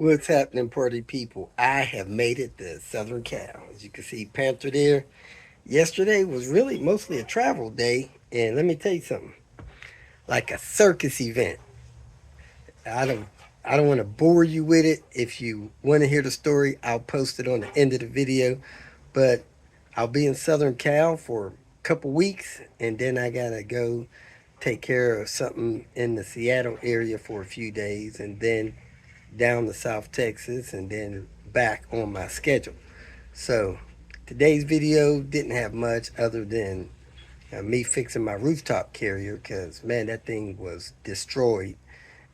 What's happening, party people? I have made it to Southern Cal. As you can see, Panther there. Yesterday was really mostly a travel day, and let me tell you something, like a circus event. I don't, I don't want to bore you with it. If you want to hear the story, I'll post it on the end of the video. But I'll be in Southern Cal for a couple weeks, and then I gotta go take care of something in the Seattle area for a few days, and then down to South Texas, and then back on my schedule. So today's video didn't have much other than me fixing my rooftop carrier because, man, that thing was destroyed.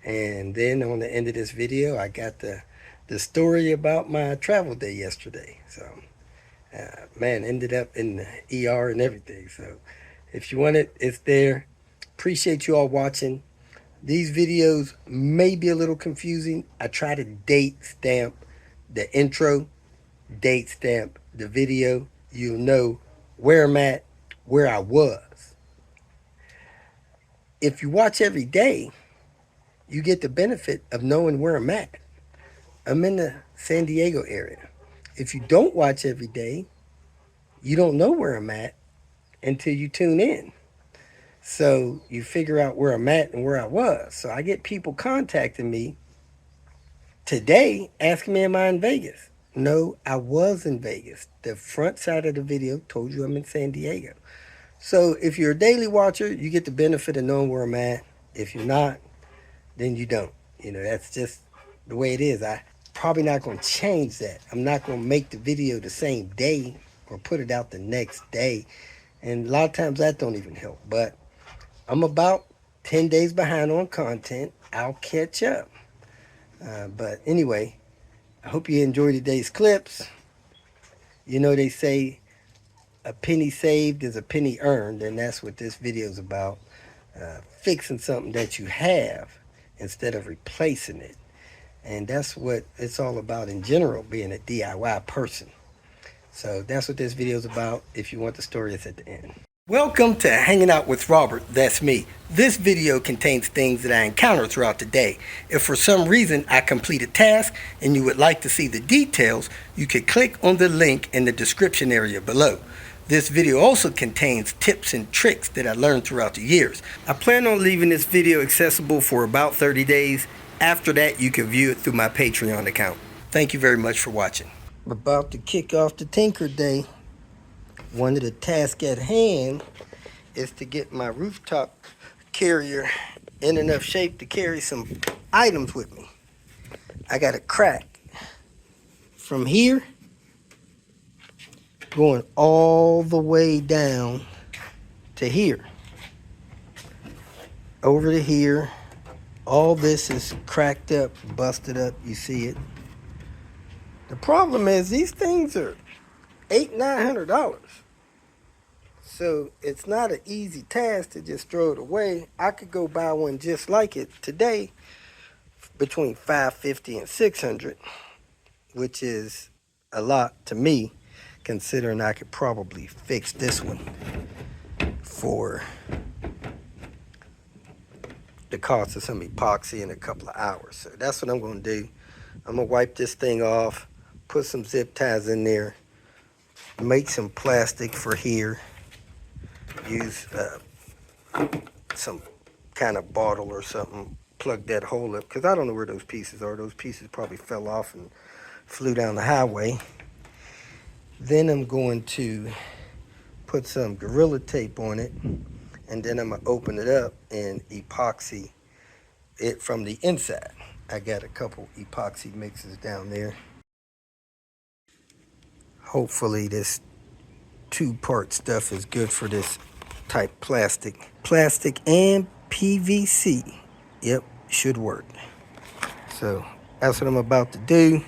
And then on the end of this video, I got the story about my travel day yesterday. So, man, ended up in the ER and everything. So if you want it, it's there. Appreciate you all watching. These videos may be a little confusing. I try to date stamp the intro, date stamp the video. You'll know where I'm at, where I was. If you watch every day, you get the benefit of knowing where I'm at. I'm in the San Diego area. If you don't watch every day, you don't know where I'm at until you tune in. So you figure out where I'm at and where I was. So I get people contacting me today asking me, am I in Vegas? No, I was in Vegas. The front side of the video told you I'm in San Diego. So if you're a daily watcher, you get the benefit of knowing where I'm at. If you're not, then you don't. You know, that's just the way it is. I probably not going to change that. I'm not going to make the video the same day or put it out the next day. And a lot of times that don't even help. But I'm about 10 days behind on content. I'll catch up. But anyway, I hope you enjoy today's clips. You know, they say a penny saved is a penny earned, and that's what this video is about. Fixing something that you have instead of replacing it. And that's what it's all about in general, being a DIY person. So that's what this video is about. If you want the story, it's at the end. Welcome to Hanging Out with Robert, that's me. This video contains things that I encounter throughout the day. If for some reason I complete a task and you would like to see the details, you could click on the link in the description area below. This video also contains tips and tricks that I learned throughout the years. I plan on leaving this video accessible for about 30 days. After that, you can view it through my Patreon account. Thank you very much for watching. I'm about to kick off the Tinker Day. One of the tasks at hand is to get my rooftop carrier in enough shape to carry some items with me. I got a crack from here going all the way down to here. Over to here. All this is cracked up, busted up. You see it. The problem is these things are $800-900. So it's not an easy task to just throw it away. I could go buy one just like it today between $550 and $600, which is a lot to me, considering I could probably fix this one for the cost of some epoxy in a couple of hours. So that's what I'm going to do. I'm going to wipe this thing off, put some zip ties in there, make some plastic for here, use some kind of bottle or something, plug that hole up, because I don't know where those pieces are. Those pieces probably fell off and flew down the highway. Then I'm going to put some Gorilla Tape on it, and then I'm going to open it up and epoxy it from the inside. I got a couple epoxy mixes down there. Hopefully this two-part stuff is good for this type plastic. Plastic and PVC. Yep, should work. So that's what I'm about to do.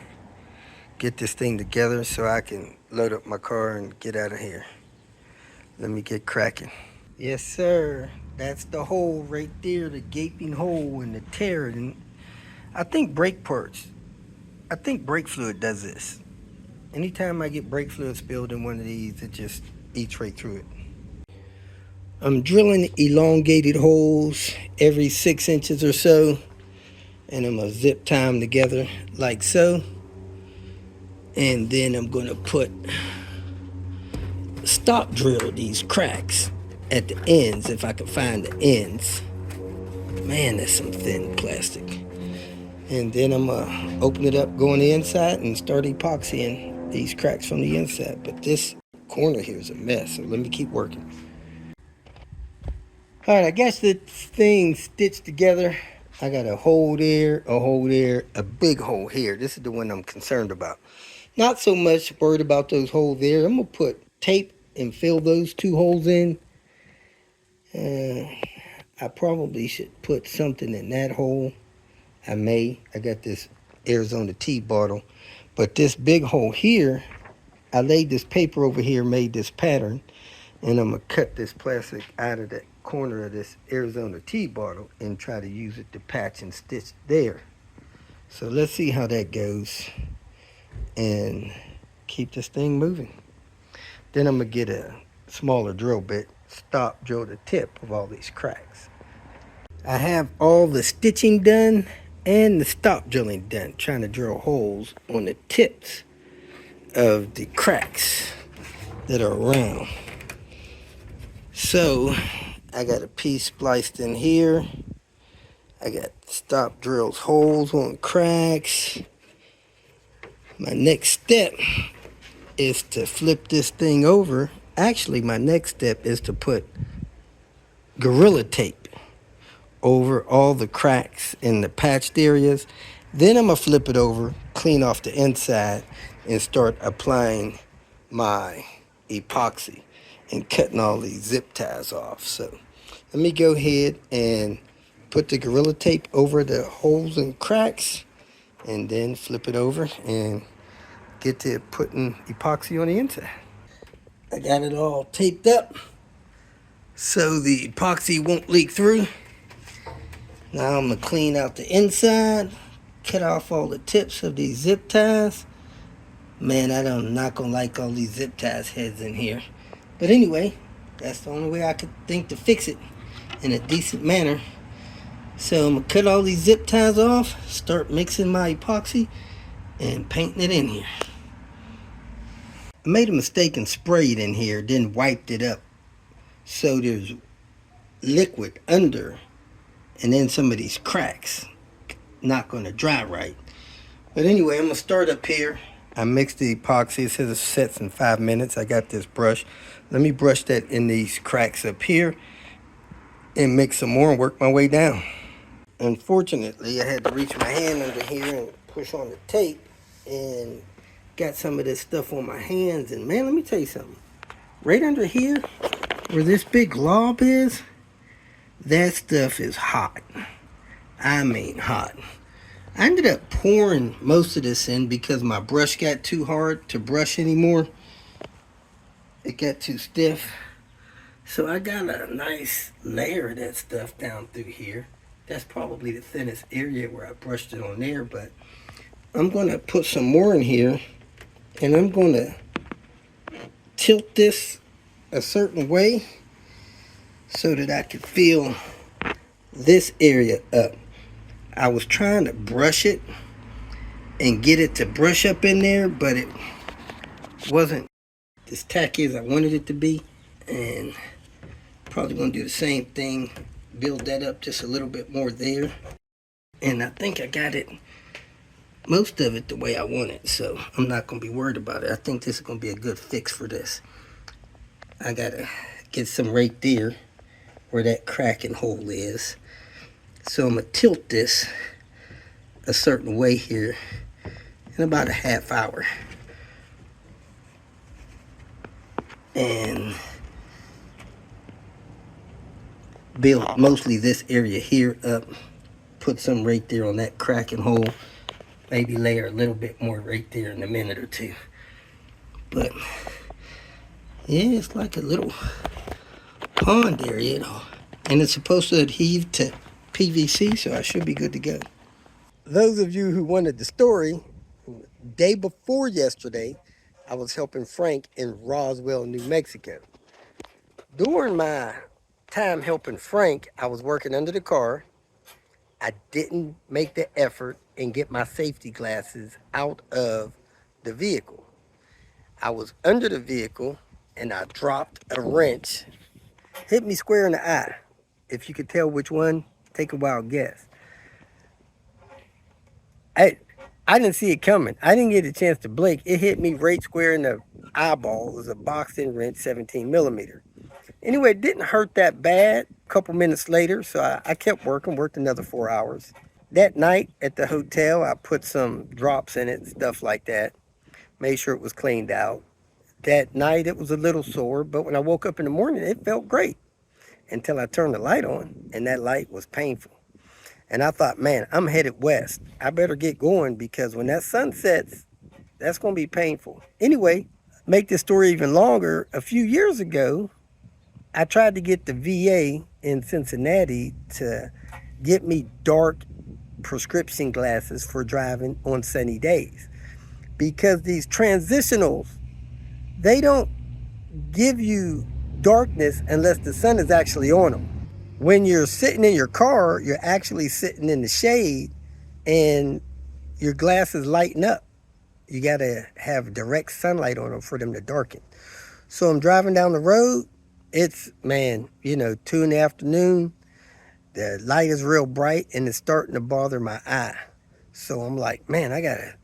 Get this thing together so I can load up my car and get out of here. Let me get cracking. Yes, sir. That's the hole right there, the gaping hole in the tear. And I think brake fluid does this. Anytime I get brake fluid spilled in one of these, it just eats right through it. I'm drilling elongated holes every 6 inches or so. And I'm gonna zip tie them together like so. And then I'm gonna stop drill these cracks at the ends if I can find the ends. Man, that's some thin plastic. And then I'm gonna open it up, go on the inside, and start epoxying these cracks from the inside. But this corner here is a mess, so let me keep working. All right, I got the thing stitched together. I got a hole there, a hole there, a big hole here. This is the one I'm concerned about. Not so much worried about those holes there. I'm gonna put tape and fill those two holes in. I probably should put something in that hole. I may. I got this Arizona tea bottle. But this big hole here, I laid this paper over here, made this pattern, and I'm going to cut this plastic out of the corner of this Arizona tea bottle and try to use it to patch and stitch there. So let's see how that goes and keep this thing moving. Then I'm going to get a smaller drill bit, stop drill the tip of all these cracks. I have all the stitching done and the stop drilling done, trying to drill holes on the tips of the cracks that are around. So I got a piece spliced in here. I got stop drills holes on cracks. My next step is to flip this thing over. Actually, my next step is to put Gorilla Tape over all the cracks in the patched areas. Then I'm gonna flip it over, clean off the inside, and start applying my epoxy and cutting all these zip ties off. So let me go ahead and put the Gorilla Tape over the holes and cracks, and then flip it over and get to putting epoxy on the inside. I got it all taped up so the epoxy won't leak through. Now I'm going to clean out the inside, cut off all the tips of these zip ties. Man, I'm not going to like all these zip ties heads in here. But anyway, that's the only way I could think to fix it in a decent manner. So I'm going to cut all these zip ties off, start mixing my epoxy, and painting it in here. I made a mistake and sprayed in here, then wiped it up. So there's liquid under, and then some of these cracks not going to dry right. But anyway, I'm going to start up here. I mixed the epoxy. It says it sets in 5 minutes. I got this brush. Let me brush that in these cracks up here and mix some more and work my way down. Unfortunately, I had to reach my hand under here and push on the tape and got some of this stuff on my hands. And man, let me tell you something. Right under here, where this big glob is, that stuff is hot. I mean hot. I ended up pouring most of this in because my brush got too hard to brush anymore. It got too stiff. So I got a nice layer of that stuff down through here. That's probably the thinnest area where I brushed it on there, but I'm going to put some more in here, and I'm going to tilt this a certain way so that I could feel this area up. I was trying to brush it and get it to brush up in there, but it wasn't as tacky as I wanted it to be. And probably going to do the same thing, build that up just a little bit more there. And I think I got it, most of it, the way I want it, so I'm not going to be worried about it. I think this is going to be a good fix for this. I got to get some right there where that cracking hole is. So I'm going to tilt this a certain way here in about a half hour. And build mostly this area here up. Put some right there on that cracking hole. Maybe layer a little bit more right there in a minute or two. But yeah, it's like a little pond area, you know. And it's supposed to adhere to PVC, so I should be good to go. Those of you who wanted the story, day before yesterday, I was helping Frank in Roswell, New Mexico. During my time helping Frank, I was working under the car, I didn't make the effort and get my safety glasses out of the vehicle. I was under the vehicle and I dropped a wrench, hit me square in the eye. If you could tell which one, take a wild guess. I, I didn't see it coming. I didn't get a chance to blink. It hit me right square in the eyeball. It was a boxed-in wrench, 17 millimeter. Anyway, it didn't hurt that bad. A couple minutes later, so I kept working, worked another 4 hours. That night at the hotel, I put some drops in it, stuff like that. Made sure it was cleaned out. That night, it was a little sore, but when I woke up in the morning, it felt great until I turned the light on, and that light was painful. And I thought, man, I'm headed west. I better get going because when that sun sets, that's going to be painful. Anyway, make this story even longer, a few years ago, I tried to get the VA in Cincinnati to get me dark prescription glasses for driving on sunny days. Because these transitionals, they don't give you darkness unless the sun is actually on them. When you're sitting in your car, you're actually sitting in the shade and your glasses lighten up. You got to have direct sunlight on them for them to darken. So I'm driving down the road. It's, man, 2 in the afternoon. The light is real bright and it's starting to bother my eye. So I'm like, man, I got to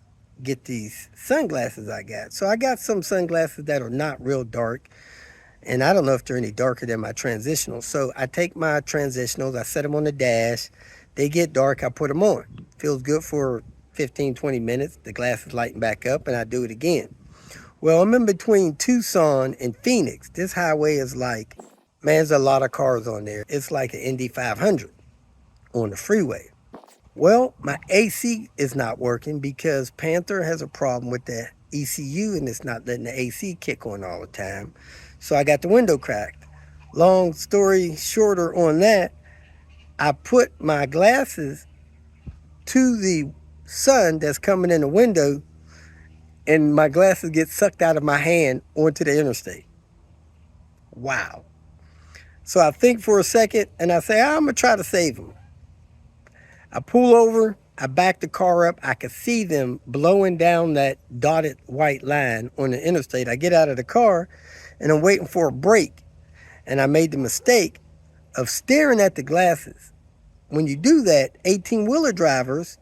get these sunglasses I got. So I got some sunglasses that are not real dark. And I don't know if they're any darker than my transitionals. So I take my transitionals, I set them on the dash. They get dark, I put them on. Feels good for 15, 20 minutes. The glasses lighten back up and I do it again. Well, I'm in between Tucson and Phoenix. This highway is like, man, there's a lot of cars on there. It's like an Indy 500 on the freeway. Well, my AC is not working because Panther has a problem with the ECU and it's not letting the AC kick on all the time. So I got the window cracked. Long story shorter on that, I put my glasses to the sun that's coming in the window and my glasses get sucked out of my hand onto the interstate. Wow. So I think for a second and I say, I'm going to try to save them. I pull over, I back the car up. I could see them blowing down that dotted white line on the interstate. I get out of the car and I'm waiting for a break. And I made the mistake of staring at the glasses. When you do that, 18-wheeler drivers,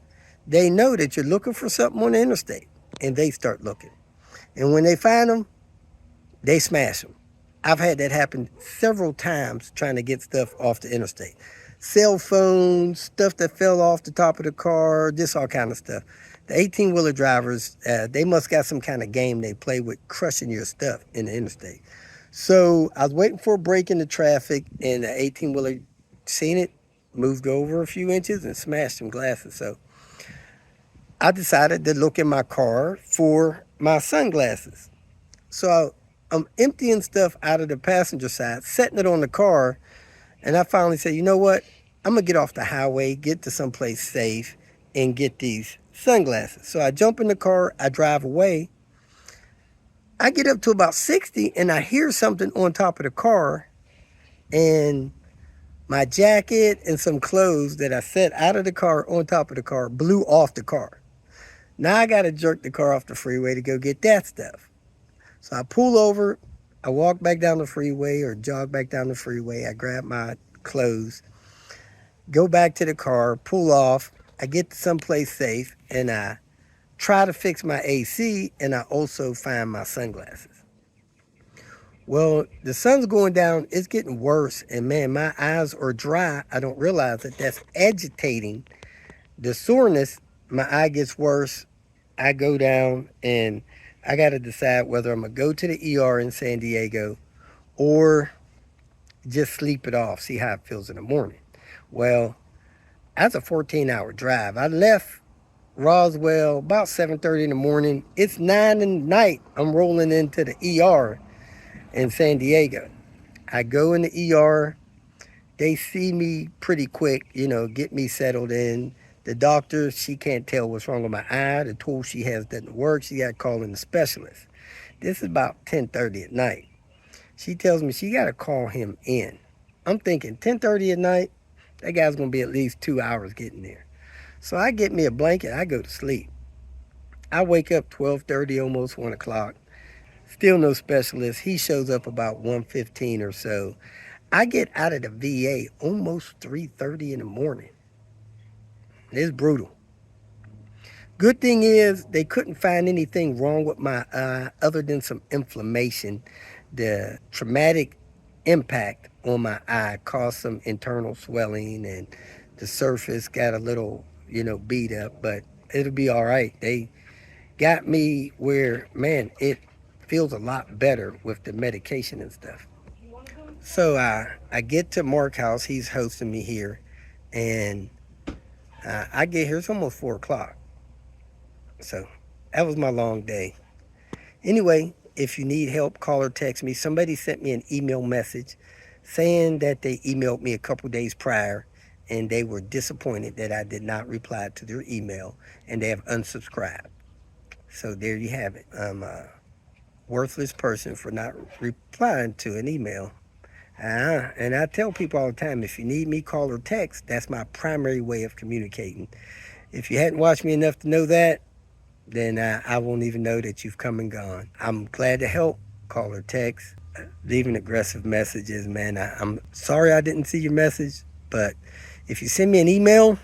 they know that you're looking for something on the interstate and they start looking. And when they find them, they smash them. I've had that happen several times trying to get stuff off the interstate. Cell phones, stuff that fell off the top of the car, just all kind of stuff. The 18-wheeler drivers, they must got some kind of game they play with crushing your stuff in the interstate. So I was waiting for a break in the traffic, and the 18-wheeler seen it, moved over a few inches, and smashed some glasses. So I decided to look in my car for my sunglasses. So I'm emptying stuff out of the passenger side, setting it on the car, and I finally said, you know what? I'm going to get off the highway, get to someplace safe, and get these sunglasses. So I jump in the car, I drive away. I get up to about 60, and I hear something on top of the car, and my jacket and some clothes that I set out of the car on top of the car blew off the car. Now I got to jerk the car off the freeway to go get that stuff. So I pull over, I walk back down the freeway or jog back down the freeway. I grab my clothes, go back to the car, pull off. I get to someplace safe and I try to fix my AC and I also find my sunglasses. Well, the sun's going down, it's getting worse. And man, my eyes are dry. I don't realize that that's agitating the soreness. My eye gets worse. I go down and I got to decide whether I'm going to go to the ER in San Diego or just sleep it off, see how it feels in the morning. Well, that's a 14-hour drive. I left Roswell about 7:30 in the morning. It's 9 in the night. I'm rolling into the ER in San Diego. I go in the ER. They see me pretty quick, get me settled in. The doctor, she can't tell what's wrong with my eye. The tool she has doesn't work. She got to call in the specialist. This is about 10:30 at night. She tells me she got to call him in. I'm thinking 10:30 at night, That guy's gonna be at least 2 hours getting there. So I get me a blanket, I go to sleep. I wake up 12:30, almost 1 o'clock. Still no specialist. He shows up about 1:15 or so. I get out of the VA almost 3:30 in the morning. It's brutal. Good thing is they couldn't find anything wrong with my eye other than some inflammation. The traumatic impact on my eye caused some internal swelling and the surface got a little, beat up, but it'll be all right. They got me where, man, it feels a lot better with the medication and stuff. So I get to Mark House. He's hosting me here, and I get here. It's almost 4 o'clock. So that was my long day. Anyway, if you need help, call or text me. Somebody sent me an email message saying that they emailed me a couple days prior and they were disappointed that I did not reply to their email and they have unsubscribed. So there you have it. I'm a worthless person for not replying to an email. And I tell people all the time, if you need me, call or text. That's my primary way of communicating. If you hadn't watched me enough to know that, then I won't even know that you've come and gone. I'm glad to help. Call or text. Leaving aggressive messages, man. I'm sorry I didn't see your message, but if you send me an email,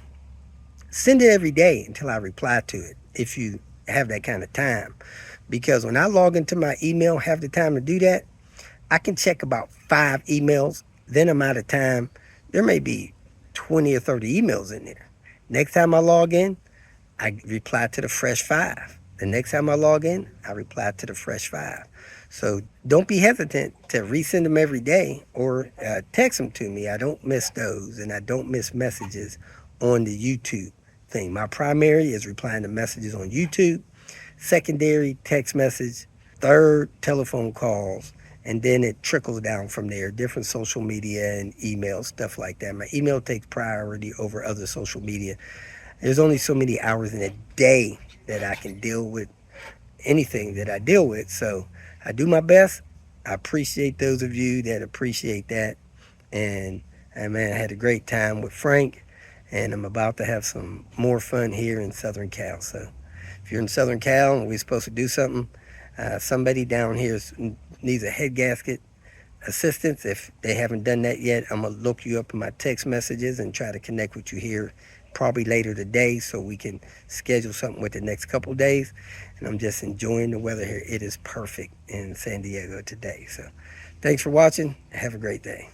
send it every day until I reply to it, if you have that kind of time. Because when I log into my email, have the time to do that, I can check about 5 emails, then I'm out of time. There may be 20 or 30 emails in there. Next time I log in, I reply to the fresh 5. The next time I log in, I reply to the fresh 5. So don't be hesitant to resend them every day or text them to me. I don't miss those, and I don't miss messages on the YouTube thing. My primary is replying to messages on YouTube, secondary text message, third telephone calls, and then it trickles down from there, different social media and email, stuff like that. My email takes priority over other social media. There's only so many hours in a day that I can deal with anything that I deal with. So I do my best. I appreciate those of you that appreciate that. And man, I had a great time with Frank, and I'm about to have some more fun here in Southern Cal. So if you're in Southern Cal and we're supposed to do something, somebody down here needs a head gasket assistance. If they haven't done that yet, I'm going to look you up in my text messages and try to connect with you here probably later today so we can schedule something with the next couple of days. And I'm just enjoying the weather here. It is perfect in San Diego today. So thanks for watching. Have a great day.